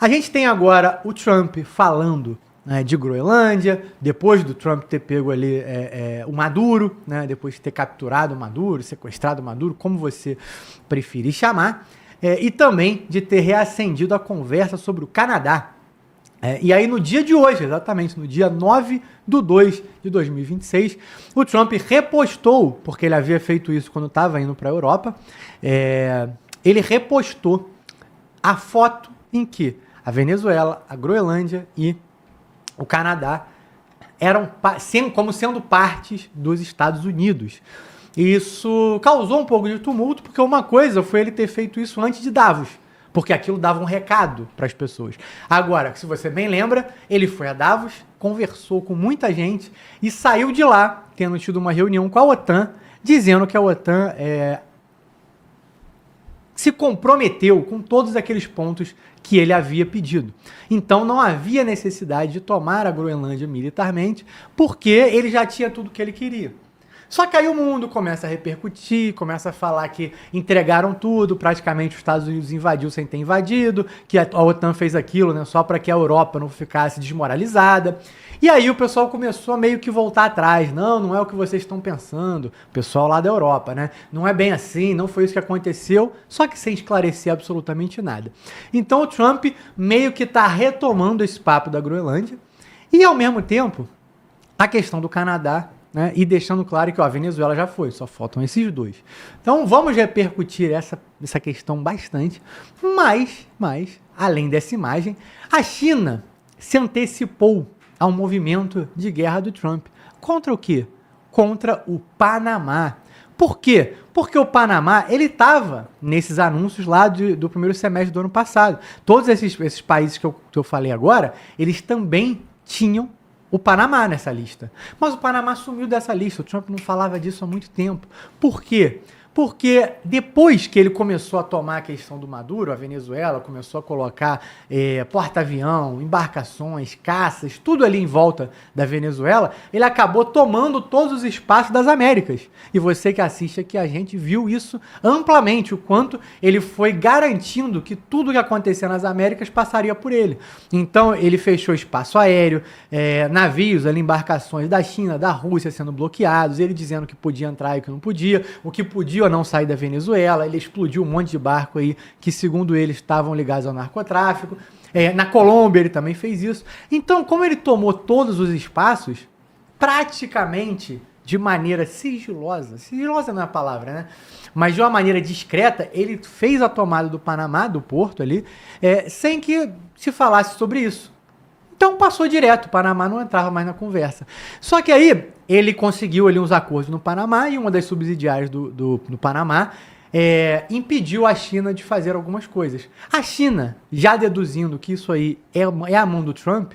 A gente tem agora o Trump falando, né, de Groenlândia, depois do Trump ter pego ali o Maduro, né, depois de ter capturado o Maduro, sequestrado o Maduro, como você preferir chamar, e também de ter reacendido a conversa sobre o Canadá. E aí no dia de hoje, exatamente, no dia 9/2/2026, o Trump repostou, porque ele havia feito isso quando estava indo para a Europa, ele repostou a foto em que a Venezuela, a Groenlândia e o Canadá eram como sendo partes dos Estados Unidos. E isso causou um pouco de tumulto, porque uma coisa foi ele ter feito isso antes de Davos, porque aquilo dava um recado para as pessoas. Agora, se você bem lembra, ele foi a Davos, conversou com muita gente e saiu de lá, tendo tido uma reunião com a OTAN, dizendo que a OTAN se comprometeu com todos aqueles pontos que ele havia pedido. Então não havia necessidade de tomar a Groenlândia militarmente, porque ele já tinha tudo que ele queria. Só que aí o mundo começa a repercutir, começa a falar que entregaram tudo, praticamente os Estados Unidos invadiu sem ter invadido, que a OTAN fez aquilo, né, só para que a Europa não ficasse desmoralizada. E aí o pessoal começou a meio que voltar atrás. Não é o que vocês estão pensando. O pessoal lá da Europa, né? Não é bem assim, não foi isso que aconteceu, só que sem esclarecer absolutamente nada. Então o Trump meio que está retomando esse papo da Groenlândia e, ao mesmo tempo, a questão do Canadá, né, e deixando claro que a Venezuela já foi, só faltam esses dois. Então vamos repercutir essa questão bastante, mas, além dessa imagem, a China se antecipou ao movimento de guerra do Trump. Contra o quê? Contra o Panamá. Por quê? Porque o Panamá, ele estava nesses anúncios lá do primeiro semestre do ano passado. Todos esses países que eu falei agora, eles também tinham o Panamá nessa lista. Mas o Panamá sumiu dessa lista. O Trump não falava disso há muito tempo. Por quê? Porque depois que ele começou a tomar a questão do Maduro, a Venezuela começou a colocar porta-avião, embarcações, caças, tudo ali em volta da Venezuela, ele acabou tomando todos os espaços das Américas. E você que assiste aqui, a gente viu isso amplamente, o quanto ele foi garantindo que tudo que acontecia nas Américas passaria por ele. Então ele fechou espaço aéreo, navios, ali, embarcações da China, da Rússia sendo bloqueados, ele dizendo que podia entrar e que não podia, o que podia ou não sair da Venezuela. Ele explodiu um monte de barco aí que, segundo ele, estavam ligados ao narcotráfico. Na Colômbia ele também fez isso. Então, como ele tomou todos os espaços, praticamente de maneira sigilosa não é a palavra, né? Mas de uma maneira discreta, ele fez a tomada do Panamá, do porto ali, sem que se falasse sobre isso. Então passou direto, o Panamá não entrava mais na conversa. Só que aí ele conseguiu ali uns acordos no Panamá e uma das subsidiárias do Panamá impediu a China de fazer algumas coisas. A China, já deduzindo que isso aí é a mão do Trump,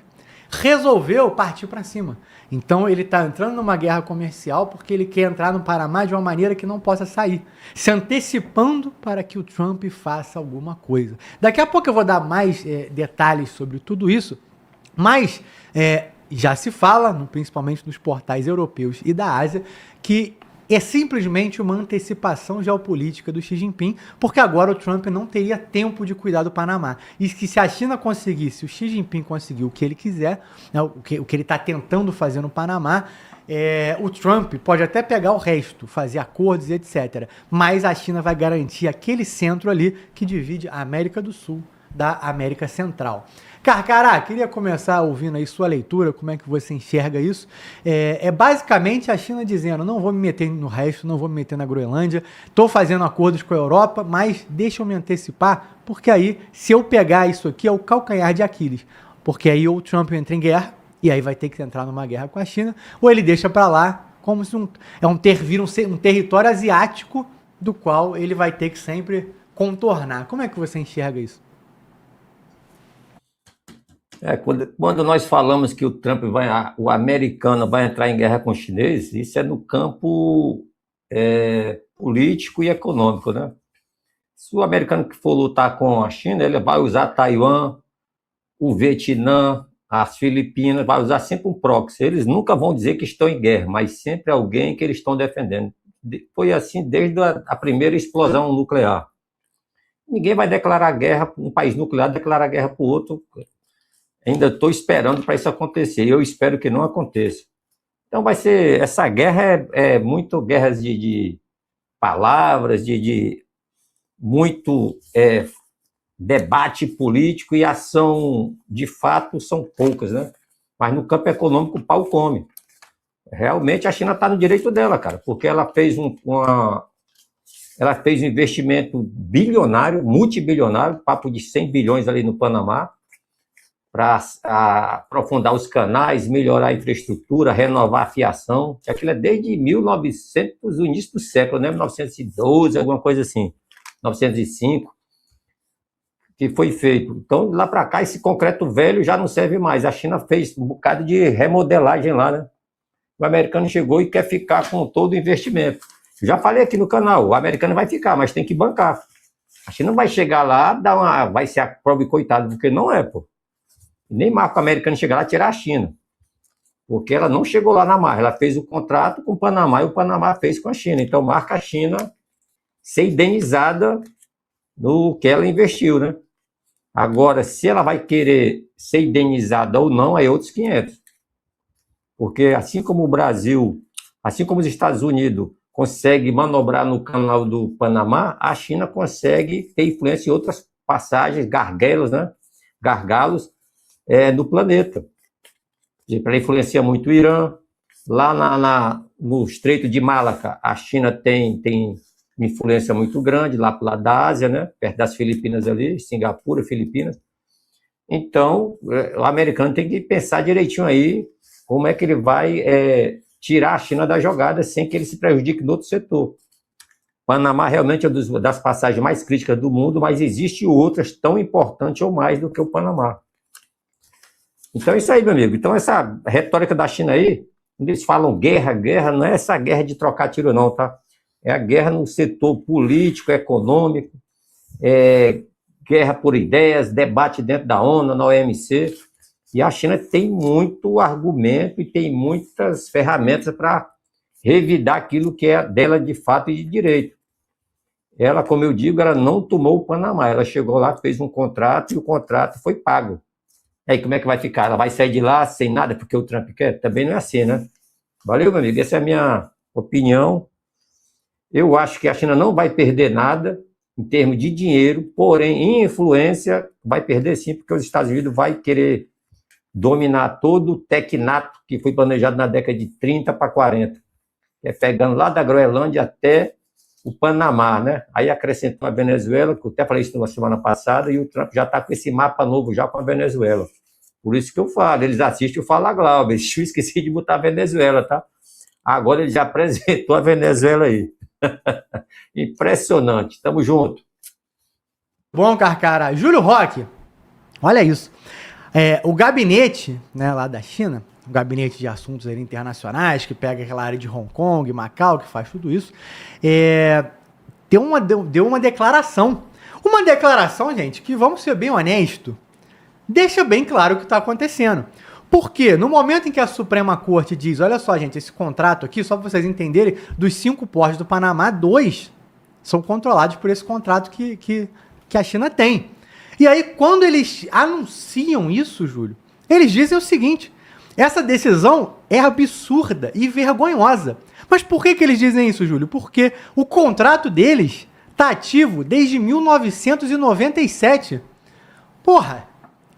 resolveu partir para cima. Então ele está entrando numa guerra comercial porque ele quer entrar no Panamá de uma maneira que não possa sair, se antecipando para que o Trump faça alguma coisa. Daqui a pouco eu vou dar mais detalhes sobre tudo isso, mas já se fala, principalmente nos portais europeus e da Ásia, que é simplesmente uma antecipação geopolítica do Xi Jinping, porque agora o Trump não teria tempo de cuidar do Panamá. E que se a China conseguisse, o Xi Jinping conseguir o que ele quiser, né, o que ele está tentando fazer no Panamá, o Trump pode até pegar o resto, fazer acordos e etc. Mas a China vai garantir aquele centro ali que divide a América do Sul da América Central. Carcará, queria começar ouvindo aí sua leitura, como é que você enxerga isso. Basicamente a China dizendo, não vou me meter no resto, não vou me meter na Groenlândia, estou fazendo acordos com a Europa, mas deixa eu me antecipar, porque aí, se eu pegar isso aqui, é o calcanhar de Aquiles. Porque aí ou o Trump entra em guerra, e aí vai ter que entrar numa guerra com a China, ou ele deixa para lá, como se vira um território asiático, do qual ele vai ter que sempre contornar. Como é que você enxerga isso? Quando nós falamos que o Trump o americano vai entrar em guerra com o chinês, isso é no campo político e econômico, né? Se o americano que for lutar com a China, ele vai usar Taiwan, o Vietnã, as Filipinas, vai usar sempre um proxy. Eles nunca vão dizer que estão em guerra, mas sempre alguém que eles estão defendendo. Foi assim desde a primeira explosão nuclear. Ninguém vai declarar guerra, um país nuclear declarar guerra para o outro. Ainda estou esperando para isso acontecer. Eu espero que não aconteça. Então vai ser, essa guerra é muito guerras de palavras, de muito debate político e ação de fato são poucas, né? Mas no campo econômico o pau come. Realmente a China está no direito dela, cara, porque ela fez um investimento bilionário, multibilionário, papo de 100 bilhões ali no Panamá, para aprofundar os canais, melhorar a infraestrutura, renovar a fiação. Aquilo é desde 1900, o início do século, né? 1912, alguma coisa assim, 1905, que foi feito. Então, lá para cá, esse concreto velho já não serve mais. A China fez um bocado de remodelagem lá, né? O americano chegou e quer ficar com todo o investimento. Já falei aqui no canal, o americano vai ficar, mas tem que bancar. A China não vai chegar lá, vai ser a prova e coitado, porque não é, pô. Nem marca o americano chegar lá e tirar a China. Porque ela não chegou lá na marra. Ela fez o contrato com o Panamá e o Panamá fez com a China. Então, marca a China ser indenizada no que ela investiu, né? Agora, se ela vai querer ser indenizada ou não, é outros 500. Porque assim como o Brasil, assim como os Estados Unidos consegue manobrar no canal do Panamá, a China consegue ter influência em outras passagens, gargalos, né? Gargalos do planeta. Ela influencia muito o Irã. Lá no Estreito de Malaca, a China tem uma influência muito grande, lá para o lado da Ásia, né? Perto das Filipinas ali, Singapura, Filipinas. Então, o americano tem que pensar direitinho aí como é que ele vai tirar a China da jogada sem que ele se prejudique no outro setor. Panamá realmente é uma das passagens mais críticas do mundo, mas existem outras tão importantes ou mais do que o Panamá. Então é isso aí, meu amigo. Então essa retórica da China aí, quando eles falam guerra, não é essa guerra de trocar tiro não, tá? É a guerra no setor político, econômico, guerra por ideias, debate dentro da ONU, na OMC. E a China tem muito argumento e tem muitas ferramentas para revidar aquilo que é dela de fato e de direito. Ela, como eu digo, ela não tomou o Panamá. Ela chegou lá, fez um contrato e o contrato foi pago. Aí como é que vai ficar? Ela vai sair de lá sem nada porque o Trump quer? Também não é assim, né? Valeu, meu amigo. Essa é a minha opinião. Eu acho que a China não vai perder nada em termos de dinheiro, porém, em influência, vai perder sim, porque os Estados Unidos vai querer dominar todo o tecnato que foi planejado na década de 30 para 40. Pegando lá da Groenlândia até o Panamá, né? Aí acrescentou a Venezuela, que eu até falei isso na semana passada, e o Trump já está com esse mapa novo já com a Venezuela. Por isso que eu falo, eles assistem o Fala Glauber, eu esqueci de botar a Venezuela, tá? Agora ele já apresentou a Venezuela aí. Impressionante, tamo junto. Bom, Carcara. Júlio Roque, olha isso. O gabinete, né, lá da China, o gabinete de assuntos internacionais, que pega aquela área de Hong Kong, Macau, que faz tudo isso, deu uma declaração. Uma declaração, gente, que, vamos ser bem honestos, deixa bem claro o que está acontecendo. Porque no momento em que a Suprema Corte diz, olha só, gente, esse contrato aqui, só para vocês entenderem, dos 5 portos do Panamá, 2 são controlados por esse contrato que a China tem. E aí, quando eles anunciam isso, Júlio, eles dizem o seguinte: essa decisão é absurda e vergonhosa. Mas por que eles dizem isso, Júlio? Porque o contrato deles está ativo desde 1997. Porra!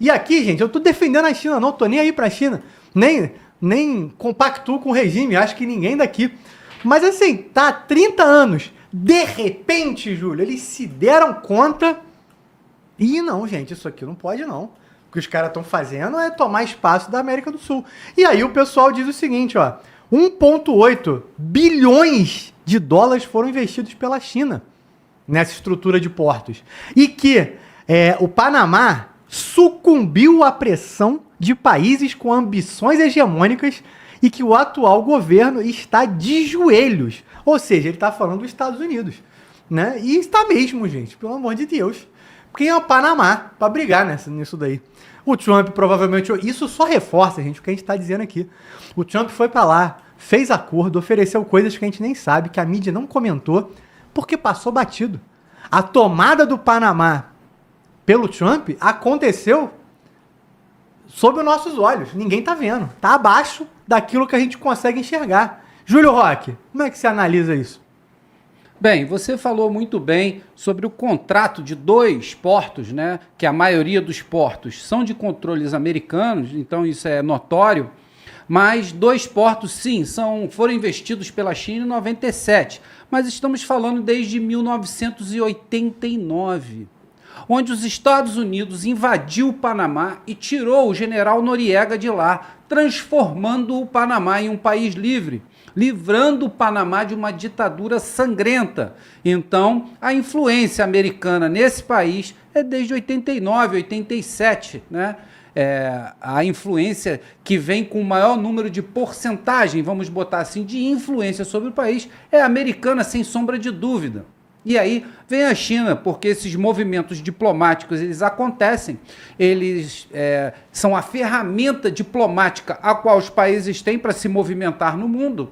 E aqui, gente, eu tô defendendo a China, não tô nem aí pra China. Nem compactuo com o regime, acho que ninguém daqui. Mas assim, tá há 30 anos. De repente, Júlio, eles se deram conta. E não, gente, isso aqui não pode não. O que os caras estão fazendo é tomar espaço da América do Sul. E aí o pessoal diz o seguinte, ó. 1,8 bilhões de dólares foram investidos pela China nessa estrutura de portos. E que o Panamá sucumbiu à pressão de países com ambições hegemônicas e que o atual governo está de joelhos. Ou seja, ele está falando dos Estados Unidos, né? E está mesmo, gente, pelo amor de Deus. Quem é o Panamá para brigar nisso daí? O Trump provavelmente... Isso só reforça, gente, o que a gente está dizendo aqui. O Trump foi para lá, fez acordo, ofereceu coisas que a gente nem sabe, que a mídia não comentou, porque passou batido. A tomada do Panamá pelo Trump aconteceu sob os nossos olhos. Ninguém está vendo. Está abaixo daquilo que a gente consegue enxergar. Júlio Roque, como é que você analisa isso? Bem, você falou muito bem sobre o contrato de 2 portos, né? Que a maioria dos portos são de controles americanos, então isso é notório. Mas 2 portos, sim, foram investidos pela China em 97. Mas estamos falando desde 1989, onde os Estados Unidos invadiu o Panamá e tirou o general Noriega de lá, transformando o Panamá em um país livre, livrando o Panamá de uma ditadura sangrenta. Então, a influência americana nesse país é desde 89, 87, né? A influência que vem com o maior número de porcentagem, vamos botar assim, de influência sobre o país, é americana, sem sombra de dúvida. E aí vem a China, porque esses movimentos diplomáticos, eles acontecem, eles são a ferramenta diplomática a qual os países têm para se movimentar no mundo,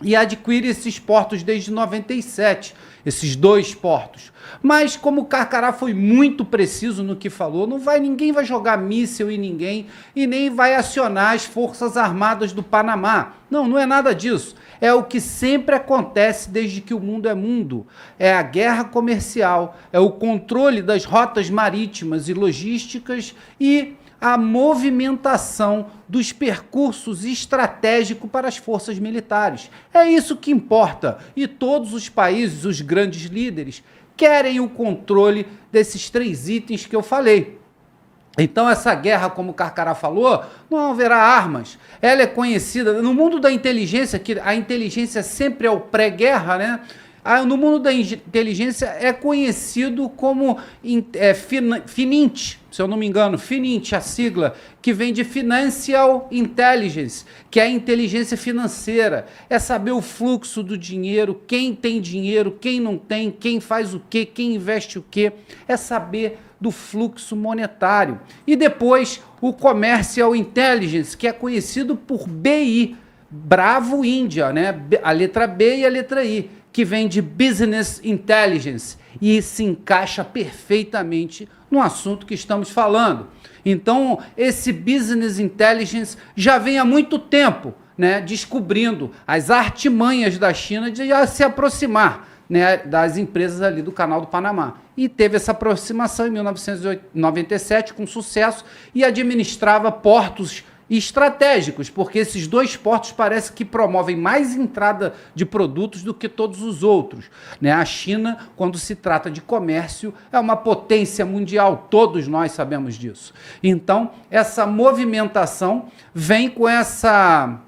e adquire esses portos desde 97, esses 2 portos. Mas como o Carcará foi muito preciso no que falou, ninguém vai jogar míssil em ninguém e nem vai acionar as Forças Armadas do Panamá. Não é nada disso. É o que sempre acontece desde que o mundo é mundo. É a guerra comercial, é o controle das rotas marítimas e logísticas e a movimentação dos percursos estratégicos para as forças militares. É isso que importa. E todos os países, os grandes líderes, querem o controle desses 3 itens que eu falei. Então essa guerra, como o Carcará falou, não haverá armas. Ela é conhecida no mundo da inteligência, que a inteligência sempre é o pré-guerra, né? No mundo da inteligência é conhecido como FININT, se eu não me engano, FININT, a sigla, que vem de Financial Intelligence, que é a inteligência financeira. É saber o fluxo do dinheiro, quem tem dinheiro, quem não tem, quem faz o quê, quem investe o quê. É saber do fluxo monetário. E depois o Commercial Intelligence, que é conhecido por BI, Bravo Índia, né? A letra B e a letra I, que vem de Business Intelligence e se encaixa perfeitamente no assunto que estamos falando. Então, esse Business Intelligence já vem há muito tempo, né, descobrindo as artimanhas da China de já se aproximar, né, das empresas ali do Canal do Panamá. E teve essa aproximação em 1997 com sucesso e administrava portos estratégicos, porque esses 2 portos parece que promovem mais entrada de produtos do que todos os outros, né? A China, quando se trata de comércio, é uma potência mundial, todos nós sabemos disso. Então, essa movimentação vem com essa,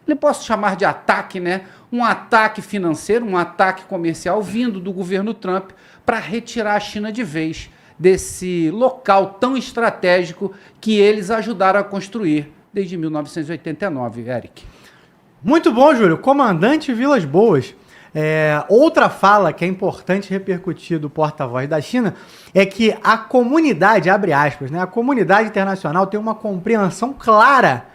eu posso chamar de ataque, né? Um ataque financeiro, um ataque comercial vindo do governo Trump para retirar a China de vez desse local tão estratégico que eles ajudaram a construir desde 1989, Eric. Muito bom, Júlio. Comandante Vilas Boas. Outra fala que é importante repercutir do porta-voz da China é que a comunidade, abre aspas, né, a comunidade internacional tem uma compreensão clara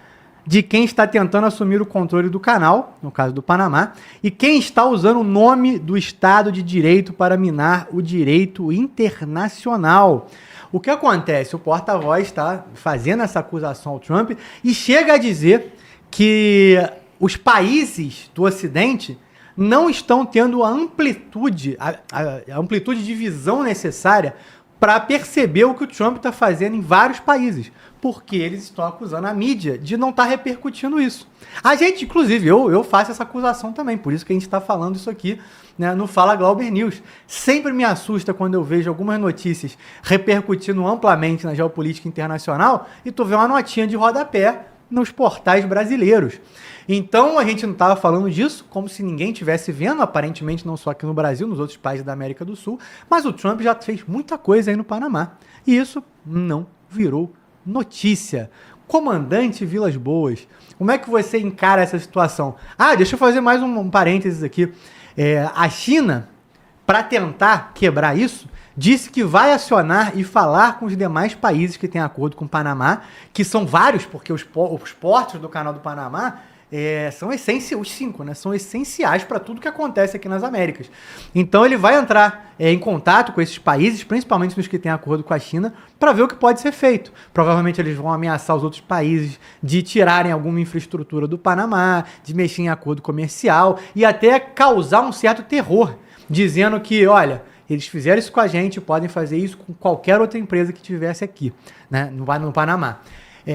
de quem está tentando assumir o controle do canal, no caso do Panamá, e quem está usando o nome do Estado de Direito para minar o direito internacional. O que acontece? O porta-voz está fazendo essa acusação ao Trump e chega a dizer que os países do Ocidente não estão tendo a amplitude de visão necessária para perceber o que o Trump está fazendo em vários países, porque eles estão acusando a mídia de não estar repercutindo isso. A gente, inclusive, eu faço essa acusação também, por isso que a gente está falando isso aqui, né, no Fala Glauber News. Sempre me assusta quando eu vejo algumas notícias repercutindo amplamente na geopolítica internacional e tu vê uma notinha de rodapé nos portais brasileiros. Então a gente não estava falando disso como se ninguém estivesse vendo, aparentemente não só aqui no Brasil, nos outros países da América do Sul, mas o Trump já fez muita coisa aí no Panamá e isso não virou notícia. Comandante Vilas Boas, como é que você encara essa situação? Deixa eu fazer mais um parênteses aqui. A China, para tentar quebrar isso, disse que vai acionar e falar com os demais países que têm acordo com o Panamá, que são vários, porque os portos do Canal do Panamá são essenciais, os 5, né? São essenciais para tudo que acontece aqui nas Américas. Então ele vai entrar em contato com esses países, principalmente nos que têm acordo com a China, para ver o que pode ser feito. Provavelmente eles vão ameaçar os outros países de tirarem alguma infraestrutura do Panamá, de mexer em acordo comercial e até causar um certo terror, dizendo que, olha, eles fizeram isso com a gente, podem fazer isso com qualquer outra empresa que tivesse aqui, né, no Panamá.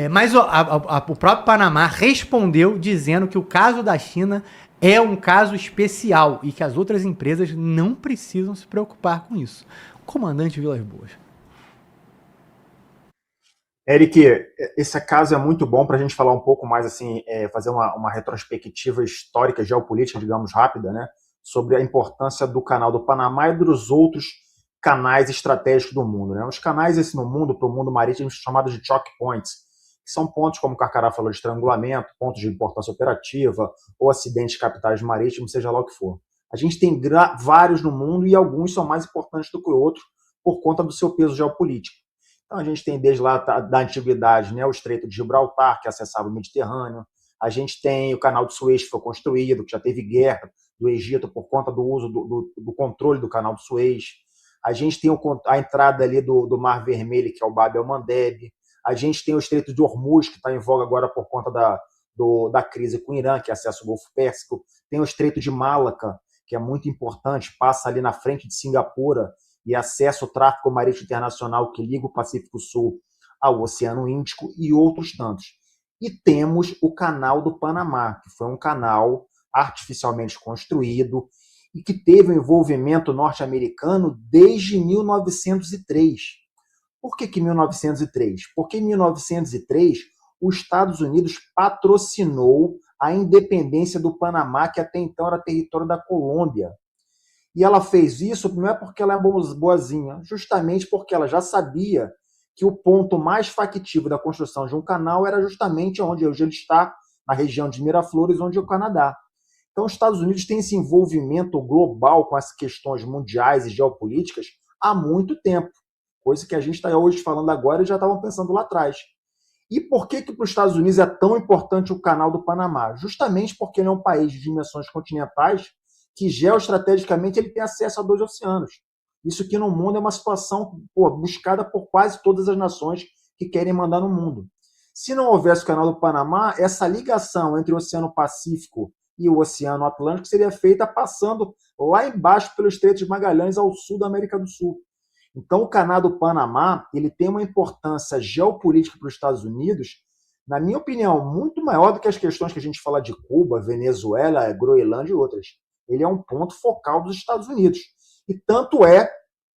Mas o próprio Panamá respondeu dizendo que o caso da China é um caso especial e que as outras empresas não precisam se preocupar com isso. Comandante Vilas Boas. Eric, esse caso é muito bom para a gente falar um pouco mais, assim, fazer uma retrospectiva histórica, geopolítica, digamos, rápida, né, sobre a importância do canal do Panamá e dos outros canais estratégicos do mundo, né? Os canais no mundo, para o mundo marítimo, são chamados de choke points, que são pontos, como o Carcará falou, de estrangulamento, pontos de importância operativa, ou acidentes capitais marítimos, seja lá o que for. A gente tem vários no mundo e alguns são mais importantes do que outros por conta do seu peso geopolítico. Então a gente tem desde lá da antiguidade, né, o Estreito de Gibraltar, que acessava o Mediterrâneo. A gente tem o Canal de Suez, que foi construído, que já teve guerra do Egito por conta do uso do controle do Canal de Suez. A gente tem a entrada ali do Mar Vermelho, que é o Bab el-Mandeb. A gente tem o Estreito de Hormuz, que está em voga agora por conta da crise com o Irã, que é acesso ao Golfo Pérsico. Tem o Estreito de Malaca, que é muito importante, passa ali na frente de Singapura e acessa o tráfego marítimo internacional que liga o Pacífico Sul ao Oceano Índico e outros tantos. E temos o Canal do Panamá, que foi um canal artificialmente construído e que teve um envolvimento norte-americano desde 1903. Por que 1903? Porque em 1903 os Estados Unidos patrocinou a independência do Panamá, que até então era território da Colômbia. E ela fez isso não é porque ela é boazinha, justamente porque ela já sabia que o ponto mais factível da construção de um canal era justamente onde hoje ele está, na região de Miraflores, onde é o Canadá. Então, os Estados Unidos têm esse envolvimento global com as questões mundiais e geopolíticas há muito tempo, coisa que a gente está hoje falando agora e já estavam pensando lá atrás. E por que para os Estados Unidos é tão importante o Canal do Panamá? Justamente porque ele é um país de dimensões continentais que geoestrategicamente ele tem acesso a 2 oceanos. Isso aqui no mundo é uma situação buscada por quase todas as nações que querem mandar no mundo. Se não houvesse o Canal do Panamá, essa ligação entre o Oceano Pacífico e o Oceano Atlântico seria feita passando lá embaixo pelo Estreito de Magalhães ao sul da América do Sul. Então, o Canal do Panamá ele tem uma importância geopolítica para os Estados Unidos, na minha opinião, muito maior do que as questões que a gente fala de Cuba, Venezuela, Groenlândia e outras. Ele é um ponto focal dos Estados Unidos. E tanto é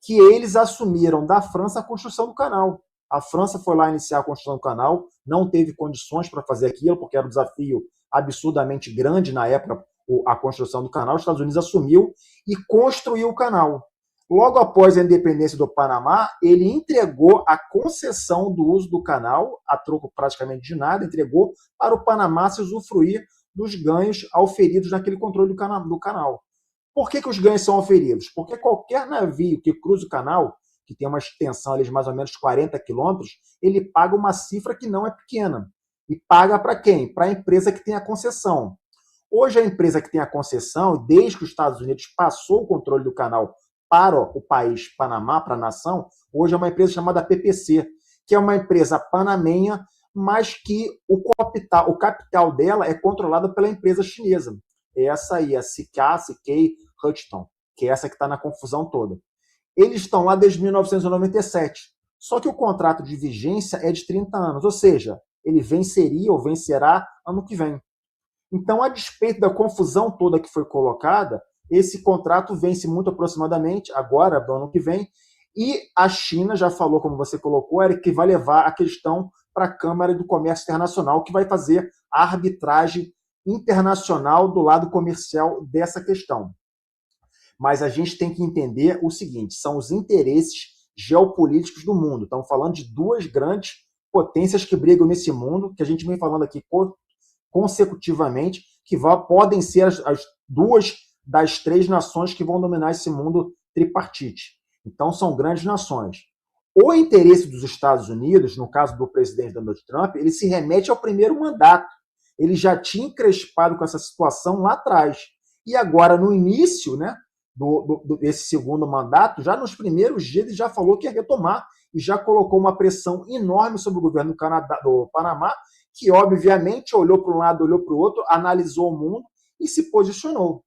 que eles assumiram da França a construção do canal. A França foi lá iniciar a construção do canal, não teve condições para fazer aquilo, porque era um desafio absurdamente grande na época, a construção do canal. Os Estados Unidos assumiu e construiu o canal. Logo após a independência do Panamá, ele entregou a concessão do uso do canal, a troco praticamente de nada, entregou para o Panamá se usufruir dos ganhos auferidos naquele controle do canal. Por que os ganhos são auferidos? Porque qualquer navio que cruza o canal, que tem uma extensão ali de mais ou menos 40 quilômetros, ele paga uma cifra que não é pequena. E paga para quem? Para a empresa que tem a concessão. Hoje, a empresa que tem a concessão, desde que os Estados Unidos passou o controle do canal para o país Panamá, para a nação, hoje é uma empresa chamada PPC, que é uma empresa panamenha, mas que o capital dela é controlado pela empresa chinesa. Essa aí, a CK Hudson, que é essa que está na confusão toda. Eles estão lá desde 1997. Só que o contrato de vigência é de 30 anos, ou seja, ele venceria ou vencerá ano que vem. Então, a despeito da confusão toda que foi colocada, esse contrato vence muito aproximadamente agora, do ano que vem, e a China já falou, como você colocou, Eric, que vai levar a questão para a Câmara do Comércio Internacional, que vai fazer a arbitragem internacional do lado comercial dessa questão. Mas a gente tem que entender o seguinte, são os interesses geopolíticos do mundo. Estamos falando de duas grandes potências que brigam nesse mundo, que a gente vem falando aqui consecutivamente, que podem ser as duas das 3 nações que vão dominar esse mundo tripartite. Então, são grandes nações. O interesse dos Estados Unidos, no caso do presidente Donald Trump, ele se remete ao primeiro mandato, ele já tinha encrespado com essa situação lá atrás. E agora, no início, né, desse segundo mandato, já nos primeiros dias, ele já falou que ia retomar e já colocou uma pressão enorme sobre o governo do Panamá, que, obviamente, olhou para um lado, olhou para o outro, analisou o mundo e se posicionou.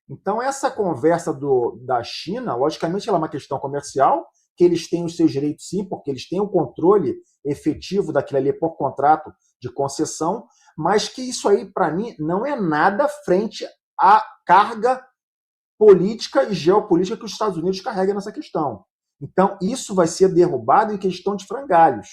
Então, essa conversa da China, logicamente, ela é uma questão comercial, que eles têm os seus direitos sim, porque eles têm o controle efetivo daquilo ali por contrato de concessão, mas que isso aí, para mim, não é nada frente à carga política e geopolítica que os Estados Unidos carregam nessa questão. Então, isso vai ser derrubado em questão de frangalhos.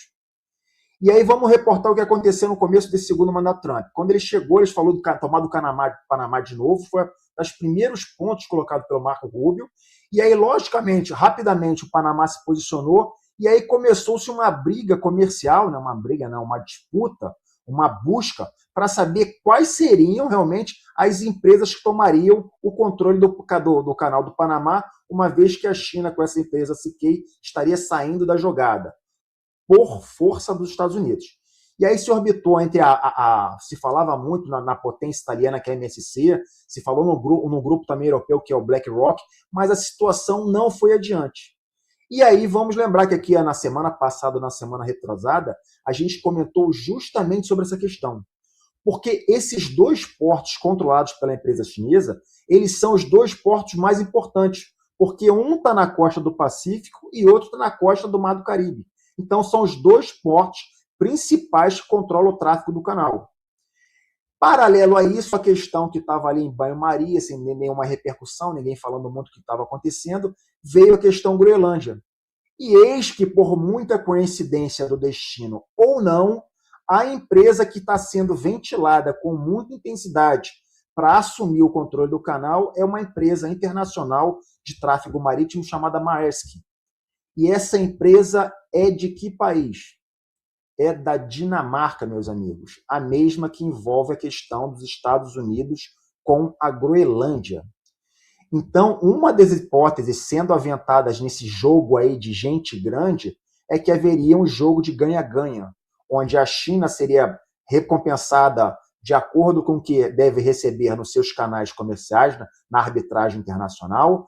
E aí vamos reportar o que aconteceu no começo desse segundo mandato Trump. Quando ele chegou, eles falou do tomar do Panamá de novo, foi um dos primeiros pontos colocados pelo Marco Rubio. E aí, logicamente, rapidamente, o Panamá se posicionou e aí começou-se uma briga comercial, né? Uma disputa, uma busca para saber quais seriam realmente as empresas que tomariam o controle do canal do Panamá, uma vez que a China, com essa empresa CK, estaria saindo da jogada, por força dos Estados Unidos. E aí se orbitou entre se falava muito na potência italiana, que é a MSC, se falou no grupo também europeu, que é o BlackRock, mas a situação não foi adiante. E aí vamos lembrar que aqui na semana passada, na semana retrasada, a gente comentou justamente sobre essa questão. Porque esses dois portos controlados pela empresa chinesa, eles são os dois portos mais importantes, porque um está na costa do Pacífico e outro está na costa do Mar do Caribe. Então, são os dois portos principais que controlam o tráfego do canal. Paralelo a isso, a questão que estava ali em banho-maria, sem nenhuma repercussão, ninguém falando muito o que estava acontecendo, veio a questão Groenlândia. E eis que, por muita coincidência do destino ou não, a empresa que está sendo ventilada com muita intensidade para assumir o controle do canal é uma empresa internacional de tráfego marítimo chamada Maersk. E essa empresa é de que país? É da Dinamarca, meus amigos. A mesma que envolve a questão dos Estados Unidos com a Groenlândia. Então, uma das hipóteses sendo aventadas nesse jogo aí de gente grande é que haveria um jogo de ganha-ganha, onde a China seria recompensada de acordo com o que deve receber nos seus canais comerciais, na arbitragem internacional.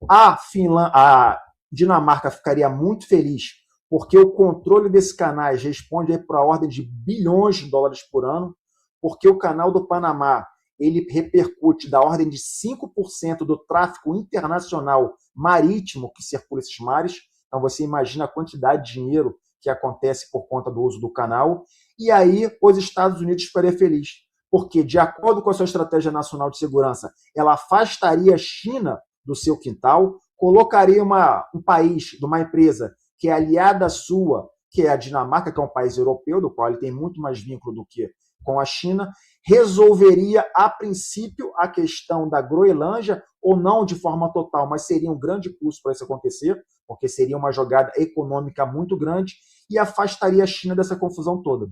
A Dinamarca ficaria muito feliz, porque o controle desses canais responde para a ordem de bilhões de dólares por ano, porque o canal do Panamá ele repercute da ordem de 5% do tráfego internacional marítimo que circula esses mares. Então você imagina a quantidade de dinheiro que acontece por conta do uso do canal. E aí os Estados Unidos ficariam felizes, porque, de acordo com a sua estratégia nacional de segurança, ela afastaria a China do seu quintal, colocaria um país, de uma empresa que é aliada sua, que é a Dinamarca, que é um país europeu, do qual ele tem muito mais vínculo do que com a China, resolveria, a princípio, a questão da Groenlândia, ou não de forma total, mas seria um grande custo para isso acontecer, porque seria uma jogada econômica muito grande, e afastaria a China dessa confusão toda.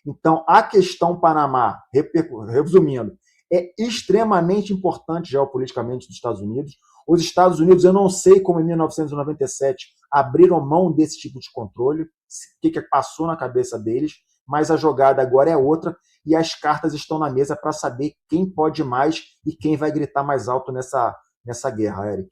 Então, a questão Panamá, resumindo, é extremamente importante geopoliticamente dos Estados Unidos. Os Estados Unidos, eu não sei como em 1997 abriram mão desse tipo de controle, o que passou na cabeça deles, mas a jogada agora é outra e as cartas estão na mesa para saber quem pode mais e quem vai gritar mais alto nessa guerra, Eric.